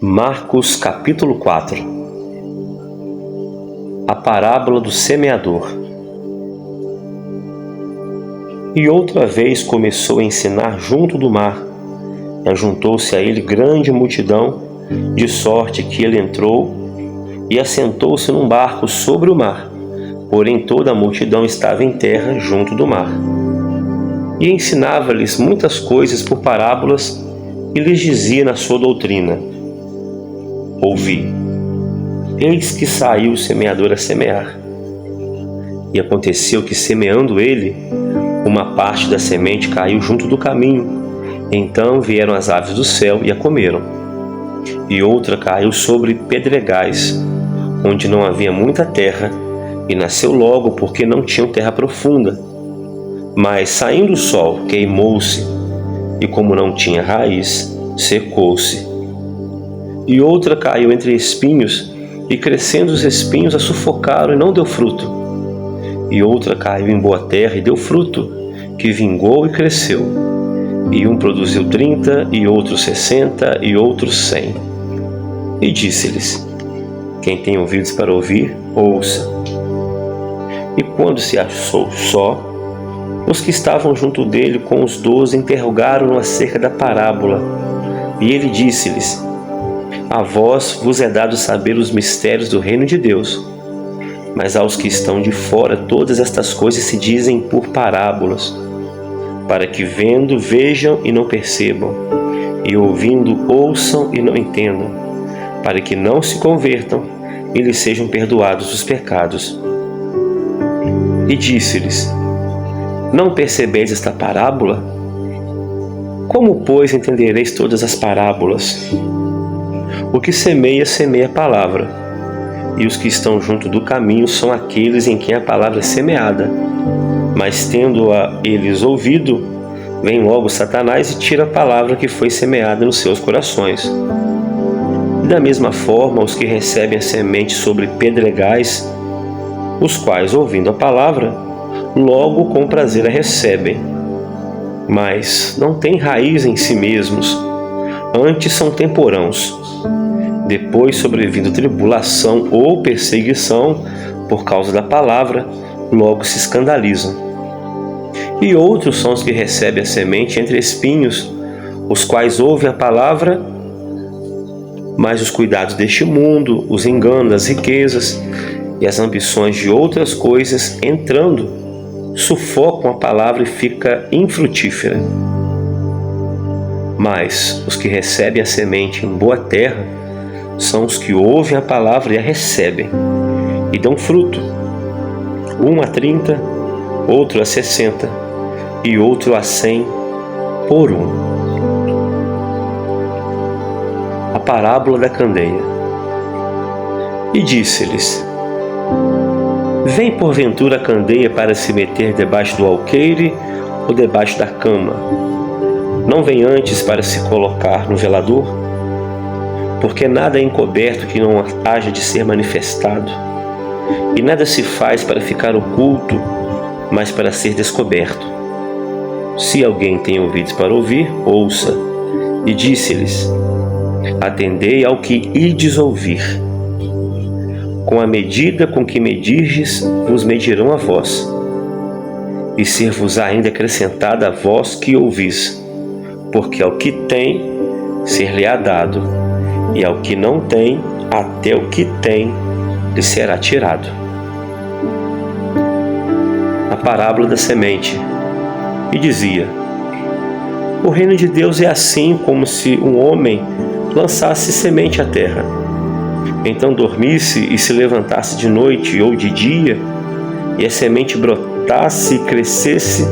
Marcos capítulo 4. A parábola do semeador. E outra vez começou a ensinar junto do mar. Ajuntou-se a ele grande multidão, de sorte que ele entrou e assentou-se num barco sobre o mar. Porém toda a multidão estava em terra junto do mar. E ensinava-lhes muitas coisas por parábolas e lhes dizia na sua doutrina: Ouvi, eis que saiu o semeador a semear. E aconteceu que, semeando ele, uma parte da semente caiu junto do caminho. Então vieram as aves do céu e a comeram. E outra caiu sobre pedregais, onde não havia muita terra, e nasceu logo, porque não tinham terra profunda. Mas, saindo o sol, queimou-se, e como não tinha raiz, secou-se. E outra caiu entre espinhos, e crescendo os espinhos a sufocaram e não deu fruto. E outra caiu em boa terra e deu fruto, que vingou e cresceu. E um produziu 30, e outro 60, e outro 100. E disse-lhes: Quem tem ouvidos para ouvir, ouça. E quando se achou só, os que estavam junto dele com os 12 interrogaram-no acerca da parábola. E ele disse-lhes: A vós vos é dado saber os mistérios do reino de Deus, mas aos que estão de fora todas estas coisas se dizem por parábolas, para que vendo vejam e não percebam, e ouvindo ouçam e não entendam, para que não se convertam e lhes sejam perdoados os pecados. E disse-lhes: Não percebeis esta parábola? Como, pois, entendereis todas as parábolas? O que semeia, semeia a palavra, e os que estão junto do caminho são aqueles em quem a palavra é semeada. Mas tendo-a eles ouvido, vem logo Satanás e tira a palavra que foi semeada nos seus corações. E da mesma forma, os que recebem a semente sobre pedregais, os quais, ouvindo a palavra, logo com prazer a recebem, mas não têm raiz em si mesmos, antes são temporãos. Depois, sobrevindo tribulação ou perseguição por causa da palavra, logo se escandalizam. E outros são os que recebem a semente entre espinhos, os quais ouvem a palavra, mas os cuidados deste mundo, os enganos, as riquezas e as ambições de outras coisas, entrando, sufocam a palavra e fica infrutífera. Mas os que recebem a semente em boa terra são os que ouvem a palavra e a recebem, e dão fruto, um a 30, outro a 60, e outro a 100 por um. A parábola da candeia. E disse-lhes: Vem porventura a candeia para se meter debaixo do alqueire ou debaixo da cama? Não vem antes para se colocar no velador? Porque nada é encoberto que não haja de ser manifestado, e nada se faz para ficar oculto, mas para ser descoberto. Se alguém tem ouvidos para ouvir, ouça. E disse-lhes: Atendei ao que ides ouvir. Com a medida com que medirdes, vos medirão a vós, e ser-vos-á ainda acrescentada a vós que ouvis, porque ao que tem, ser-lhe-á dado, e ao que não tem, até o que tem, lhe será tirado. A parábola da semente. E dizia: O reino de Deus é assim como se um homem lançasse semente à terra. Então dormisse e se levantasse de noite ou de dia, e a semente brotasse e crescesse,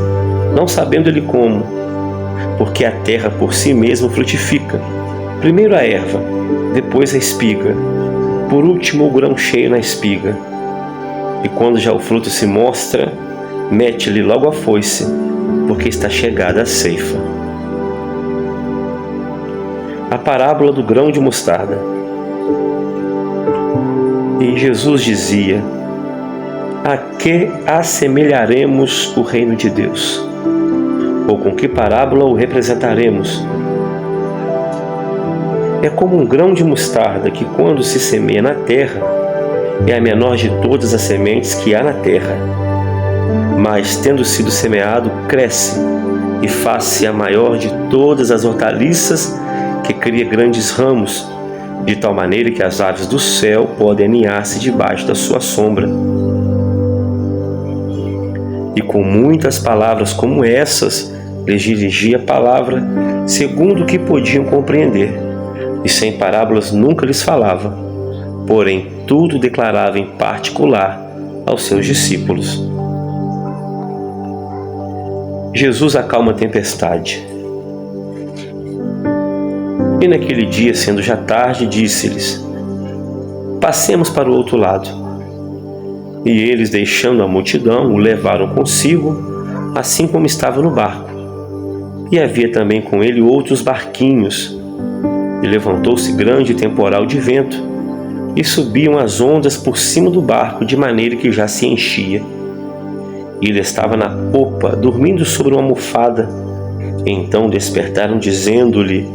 não sabendo ele como, porque a terra por si mesma frutifica, primeiro a erva, depois a espiga, por último o grão cheio na espiga. E quando já o fruto se mostra, mete-lhe logo a foice, porque está chegada a ceifa. A parábola do grão de mostarda. E Jesus dizia: A que assemelharemos o reino de Deus? Ou com que parábola o representaremos? é como um grão de mostarda que, quando se semeia na terra, é a menor de todas as sementes que há na terra. Mas, tendo sido semeado, cresce e faz-se a maior de todas as hortaliças, que cria grandes ramos, de tal maneira que as aves do céu podem aninhar-se debaixo da sua sombra. E com muitas palavras como essas, lhes dirigia a palavra, segundo o que podiam compreender, e sem parábolas nunca lhes falava, porém tudo declarava em particular aos seus discípulos. Jesus acalma a tempestade. E naquele dia, sendo já tarde, disse-lhes: passemos para o outro lado. E eles, deixando a multidão, o levaram consigo, assim como estava no barco. E havia também com ele outros barquinhos. E levantou-se grande temporal de vento, e subiam as ondas por cima do barco, de maneira que já se enchia. E ele estava na popa, dormindo sobre uma almofada. Então despertaram, dizendo-lhe: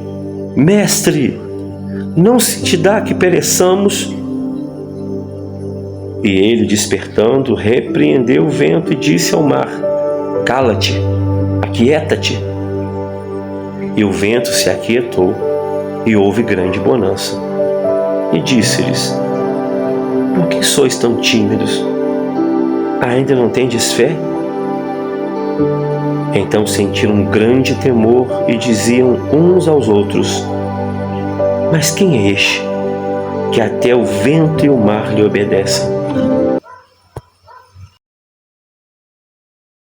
Mestre, não se te dá que pereçamos? E ele, despertando, repreendeu o vento e disse ao mar: cala-te, aquieta-te. E o vento se aquietou, e houve grande bonança. E disse-lhes: por que sois tão tímidos? Ainda não tendes fé? Então sentiram um grande temor e diziam uns aos outros: mas quem é este, que até o vento e o mar lhe obedecem?